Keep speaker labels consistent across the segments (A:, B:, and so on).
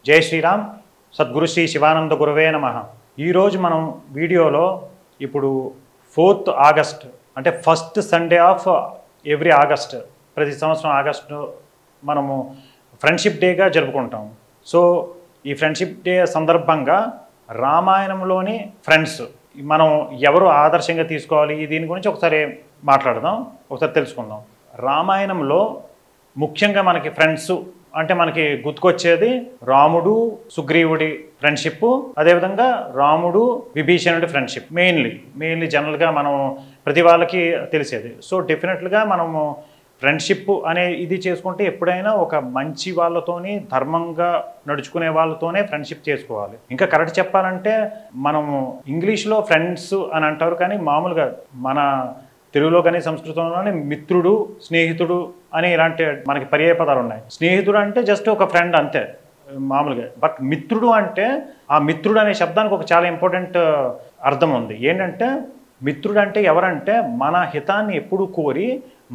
A: జై శ్రీరామ్. సద్గురు శ్రీ శివానంద గురవే నమః. ఈరోజు మనం వీడియోలో ఇప్పుడు 4th ఆగస్ట్ అంటే first Sunday off every August, ప్రతి సంవత్సరం ఆగస్టు మనము ఫ్రెండ్షిప్ డేగా జరుపుకుంటాం. సో ఈ ఫ్రెండ్షిప్ డే సందర్భంగా రామాయణంలోని ఫ్రెండ్స్ మనం ఎవరు ఆదర్శంగా తీసుకోవాలి, దీని గురించి ఒకసారి మాట్లాడదాం, ఒకసారి తెలుసుకుందాం. రామాయణంలో ముఖ్యంగా మనకి ఫ్రెండ్స్ అంటే మనకి గుర్తుకొచ్చేది రాముడు సుగ్రీవుడి ఫ్రెండ్షిప్, అదేవిధంగా రాముడు విభీషణుడి ఫ్రెండ్షిప్ మెయిన్లీ జనరల్గా మనం ప్రతి వాళ్ళకి తెలిసేది. సో డెఫినెట్గా మనము ఫ్రెండ్షిప్ అనే ఇది చేసుకుంటే ఎప్పుడైనా ఒక మంచి వాళ్ళతోని ధర్మంగా నడుచుకునే వాళ్ళతోనే ఫ్రెండ్షిప్ చేసుకోవాలి. ఇంకా కరెక్ట్ చెప్పాలంటే మనము ఇంగ్లీష్లో ఫ్రెండ్స్ అని అంటారు, కానీ మామూలుగా మన తెలుగులో కానీ సంస్కృతంలోనే మిత్రుడు స్నేహితుడు అని ఇలాంటి మనకి పర్యాయ పదాలు ఉన్నాయి. స్నేహితుడు అంటే జస్ట్ ఒక ఫ్రెండ్ అంతే మామూలుగా. బట్ మిత్రుడు అంటే ఆ మిత్రుడు అనే శబ్దానికి ఒక చాలా ఇంపార్టెంట్ అర్థం ఉంది. ఏంటంటే మిత్రుడు అంటే ఎవరంటే మన హితాన్ని ఎప్పుడు కోరి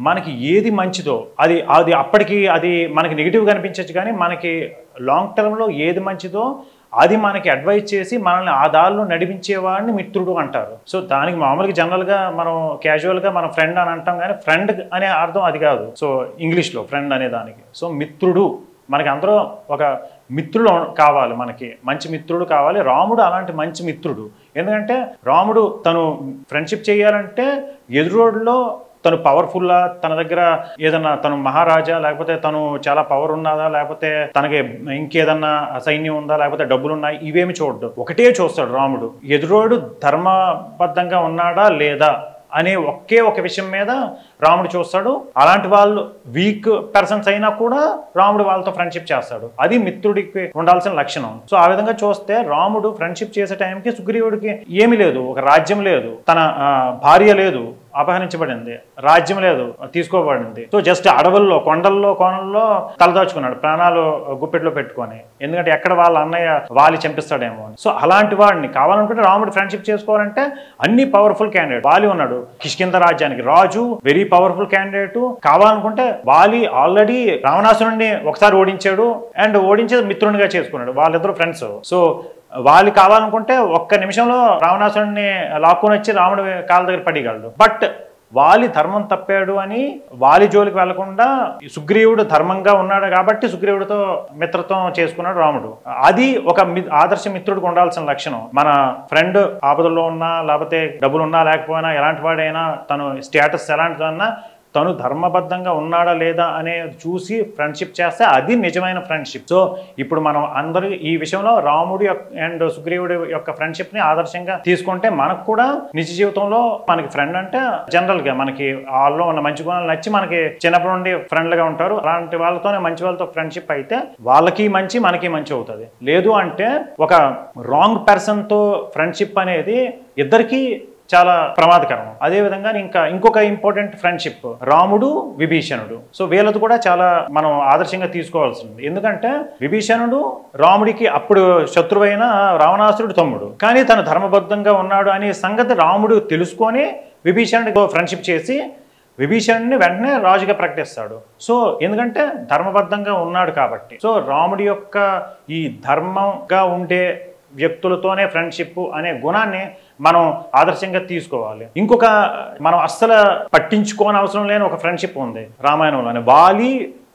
A: మనకి ఏది మంచిదో అది అది అప్పటికి అది మనకి నెగిటివ్గా అనిపించవచ్చు, కానీ మనకి లాంగ్ టర్మ్లో ఏది మంచిదో అది మనకి అడ్వైజ్ చేసి మనల్ని ఆ దారిలో నడిపించేవాడిని మిత్రుడు అంటారు. సో దానికి మామూలుగా జనరల్గా మనం క్యాజువల్గా మనం ఫ్రెండ్ అని అంటాం, కానీ ఫ్రెండ్ అనే అర్థం అది కాదు. సో ఇంగ్లీష్లో ఫ్రెండ్ అనే దానికి సో మిత్రుడు మనకి అందరూ ఒక మిత్రుడు కావాలి, మనకి మంచి మిత్రుడు కావాలి. రాముడు అలాంటి మంచి మిత్రుడు. ఎందుకంటే రాముడు తను ఫ్రెండ్షిప్ చేయాలంటే ఎదురోడ్లో తను పవర్ఫుల్లా, తన దగ్గర ఏదన్నా తను మహారాజా, లేకపోతే తను చాలా పవర్ ఉన్నదా, లేకపోతే తనకి ఇంకేదన్నా సైన్యం ఉందా, లేకపోతే డబ్బులు ఉన్నాయి, ఇవేమి చూడడు. ఒకటే చూస్తాడు రాముడు, ఎదురోడు ధర్మబద్ధంగా ఉన్నాడా లేదా అనే ఒకే ఒక విషయం మీద రాముడు చూస్తాడు. అలాంటి వాళ్ళు వీక్ పర్సన్స్ అయినా కూడా రాముడు వాళ్ళతో ఫ్రెండ్షిప్ చేస్తాడు. అది మిత్రుడికి ఉండాల్సిన లక్షణం. సో ఆ విధంగా చూస్తే రాముడు ఫ్రెండ్షిప్ చేసే టైంకి సుగ్రీవుడికి ఏమీ లేదు, ఒక రాజ్యం లేదు, తన భార్య లేదు, అపహరించబడింది, రాజ్యం లేదు, తీసుకోబడింది. సో జస్ట్ అడవుల్లో కోనల్లో తలదాచుకున్నాడు, ప్రాణాలు గుప్పెట్లో పెట్టుకొని. ఎందుకంటే ఎక్కడ వాళ్ళ అన్నయ్య వాలి చంపిస్తాడేమో అని. సో అలాంటి వాడిని కావాలనుకుంటే రాముడు ఫ్రెండ్షిప్ చేసుకోవాలంటే అన్ని పవర్ఫుల్ క్యాండిడేట్. వాలి ఉన్నాడు కిష్కింద రాజ్యానికి రాజు, వెరీ పవర్ఫుల్ క్యాండిడేట్. కావాలనుకుంటే వాలి ఆల్రెడీ రావణాసురుడిని ఒకసారి ఓడించాడు, అండ్ ఓడించి మిత్రునిగా చేసుకున్నాడు. వాళ్ళిద్దరు ఫ్రెండ్స్. సో వాళ్ళు కావాలనుకుంటే ఒక్క నిమిషంలో రావణాసురుడిని లాక్కొని వచ్చి రాముడి కాళ్ళ దగ్గర పడిగలడు. బట్ వాలి ధర్మం తప్పాడు అని వాలి జోలికి వెళ్లకుండా సుగ్రీవుడు ధర్మంగా ఉన్నాడు కాబట్టి సుగ్రీవుడితో మిత్రత్వం చేసుకున్నాడు రాముడు. అది ఒక ఆదర్శ మిత్రుడికి ఉండాల్సిన లక్షణం. మన ఫ్రెండ్ ఆపదల్లో ఉన్నా, లేకపోతే డబ్బులున్నా లేకపోయినా, ఎలాంటి వాడైనా తను స్టేటస్ ఎలాంటిదన్నా తను ధర్మబద్ధంగా ఉన్నాడా లేదా అనే చూసి ఫ్రెండ్షిప్ చేస్తే అది నిజమైన ఫ్రెండ్షిప్. సో ఇప్పుడు మనం అందరూ ఈ విషయంలో రాముడి అండ్ సుగ్రీవుడి యొక్క ఫ్రెండ్షిప్ని ఆదర్శంగా తీసుకుంటే మనకు కూడా నిజ జీవితంలో మనకి ఫ్రెండ్ అంటే జనరల్గా మనకి వాళ్ళలో ఉన్న మంచి గుణాలు నచ్చి మనకి చిన్నప్పటి నుండి ఫ్రెండ్లుగా ఉంటారు. అలాంటి వాళ్ళతోనే మంచి వాళ్ళతో ఫ్రెండ్షిప్ అయితే వాళ్ళకి మంచి మనకి మంచి అవుతుంది. లేదు అంటే ఒక రాంగ్ పర్సన్తో ఫ్రెండ్షిప్ అనేది ఇద్దరికి చాలా ప్రమాదకరం. అదేవిధంగా ఇంకొక ఇంపార్టెంట్ ఫ్రెండ్షిప్ రాముడు విభీషణుడు. సో వీళ్ళది కూడా చాలా మనం ఆదర్శంగా తీసుకోవాల్సింది. ఎందుకంటే విభీషణుడు రాముడికి అప్పుడు శత్రువైన రావణాసురుడు తమ్ముడు, కానీ తను ధర్మబద్ధంగా ఉన్నాడు అనే సంగతి రాముడు తెలుసుకొని విభీషణుడితో ఫ్రెండ్షిప్ చేసి విభీషణుడిని వెంటనే రాజుగా ప్రకటిస్తాడు. సో ఎందుకంటే ధర్మబద్ధంగా ఉన్నాడు కాబట్టి. సో రాముడి యొక్క ఈ ధర్మంగా ఉండే వ్యక్తులతోనే ఫ్రెండ్షిప్ అనే గుణాన్ని మనం ఆదర్శంగా తీసుకోవాలి. ఇంకొక మనం అస్సలు పట్టించుకోని అవసరం లేని ఒక ఫ్రెండ్షిప్ ఉంది రామాయణంలోనే. వాలి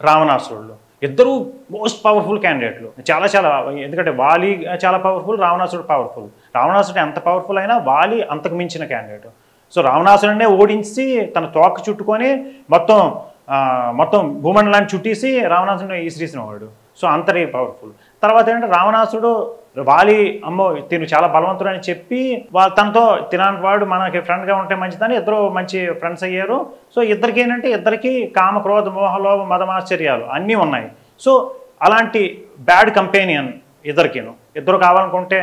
A: రావణాసురుడు ఇద్దరు మోస్ట్ పవర్ఫుల్ క్యాండిడేట్లు. చాలా ఎందుకంటే వాలి చాలా పవర్ఫుల్, రావణాసురుడు పవర్ఫుల్. రావణాసురుడు ఎంత పవర్ఫుల్ అయినా వాలి అంతకు మించిన క్యాండిడేట్. సో రావణాసురుడినే ఓడించి తన తోక చుట్టుకొని మొత్తం భూమండలాన్ని చుట్టేసి రావణాసురుడిని ఈశ్రీసిన వాడు. సో అంతటి పవర్ఫుల్. తర్వాత ఏంటంటే రావణాసురుడు వాలి అమ్మో తిను చాలా బలవంతుడు అని చెప్పి తనతో తినాని వాడు మనకి ఫ్రెండ్గా ఉంటే మంచిదని ఇద్దరు మంచి ఫ్రెండ్స్ అయ్యారు. సో ఇద్దరికి ఏంటంటే ఇద్దరికి కామ క్రోధ మోహలోభ మదమాశ్చర్యాలు అన్నీ ఉన్నాయి. సో అలాంటి బ్యాడ్ కంపెనియన్ ఇద్దరు కావాలనుకుంటే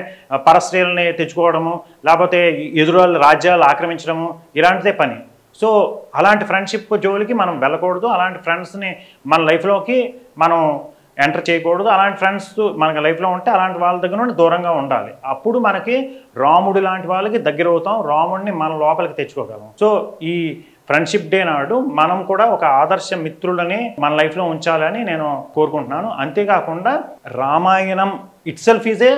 A: పరస్త్రీలని తెచ్చుకోవడము, లేకపోతే ఎదురు రాజ్యాలు ఆక్రమించడము, ఇలాంటిదే పని. సో అలాంటి ఫ్రెండ్షిప్ జోలికి మనం వెళ్ళకూడదు. అలాంటి ఫ్రెండ్స్ని మన లైఫ్లోకి మనం ఎంటర్ చేయకూడదు. అలాంటి ఫ్రెండ్స్ మనకి లైఫ్లో ఉంటే అలాంటి వాళ్ళ దగ్గర నుండి దూరంగా ఉండాలి. అప్పుడు మనకి రాముడు లాంటి వాళ్ళకి దగ్గర అవుతాం, రాముడిని మన లోపలికి తెచ్చుకోగలం. సో ఈ ఫ్రెండ్షిప్ డే నాడు మనం కూడా ఒక ఆదర్శ మిత్రులని మన లైఫ్లో ఉంచాలని నేను కోరుకుంటున్నాను. అంతేకాకుండా Ramayanam it self is a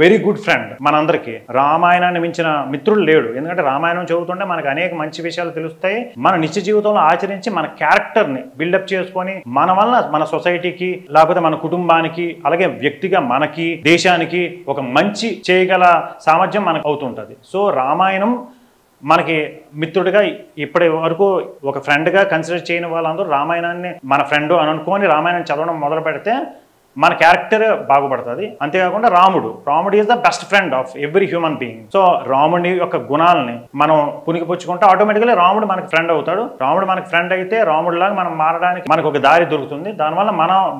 A: very good friend. మనందరికీ రామాయణాన్ని మించిన మిత్రుడు లేడు. ఎందుకంటే రామాయణం చదువుతుంటే మనకు అనేక మంచి విషయాలు తెలుస్తాయి. మన నిత్య జీవితంలో ఆచరించి మన క్యారెక్టర్ని బిల్డప్ చేసుకొని మన వల్ల మన సొసైటీకి లేకపోతే మన కుటుంబానికి అలాగే వ్యక్తిగా మనకి దేశానికి ఒక మంచి చేయగల సామర్థ్యం మనకు అవుతుంటుంది. సో రామాయణం మనకి మిత్రుడిగా ఇప్పటి వరకు ఒక ఫ్రెండ్గా కన్సిడర్ చేయని వాళ్ళందరూ రామాయణాన్ని మన ఫ్రెండ్ అని అనుకొని రామాయణాన్ని చదవడం మొదలు పెడితే మన క్యారెక్టర్ బాగుపడుతుంది. అంతేకాకుండా రాముడు is the best friend of every human being. So రాముడి యొక్క గుణాలని మనం పునికిపుచ్చుకుంటే ఆటోమేటిక్గా రాముడు మనకి ఫ్రెండ్ అవుతాడు. రాముడు మనకి ఫ్రెండ్ అయితే రాముడిలాగా మనం మారడానికి మనకు ఒక దారి దొరుకుతుంది. దానివల్ల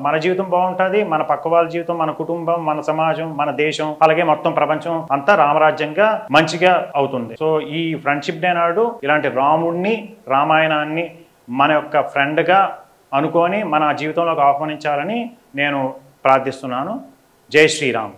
A: మన జీవితం బాగుంటుంది, మన పక్క వాళ్ళ జీవితం, మన కుటుంబం, మన సమాజం, మన దేశం, అలాగే మొత్తం ప్రపంచం అంతా రామరాజ్యంగా మంచిగా అవుతుంది. సో ఈ ఫ్రెండ్షిప్ డే నాడు ఇలాంటి రాముడిని రామాయణాన్ని మన యొక్క ఫ్రెండ్గా అనుకొని మన జీవితంలోకి ఆహ్వానించాలని నేను ప్రార్థిస్తున్నాను. జై శ్రీరామ్.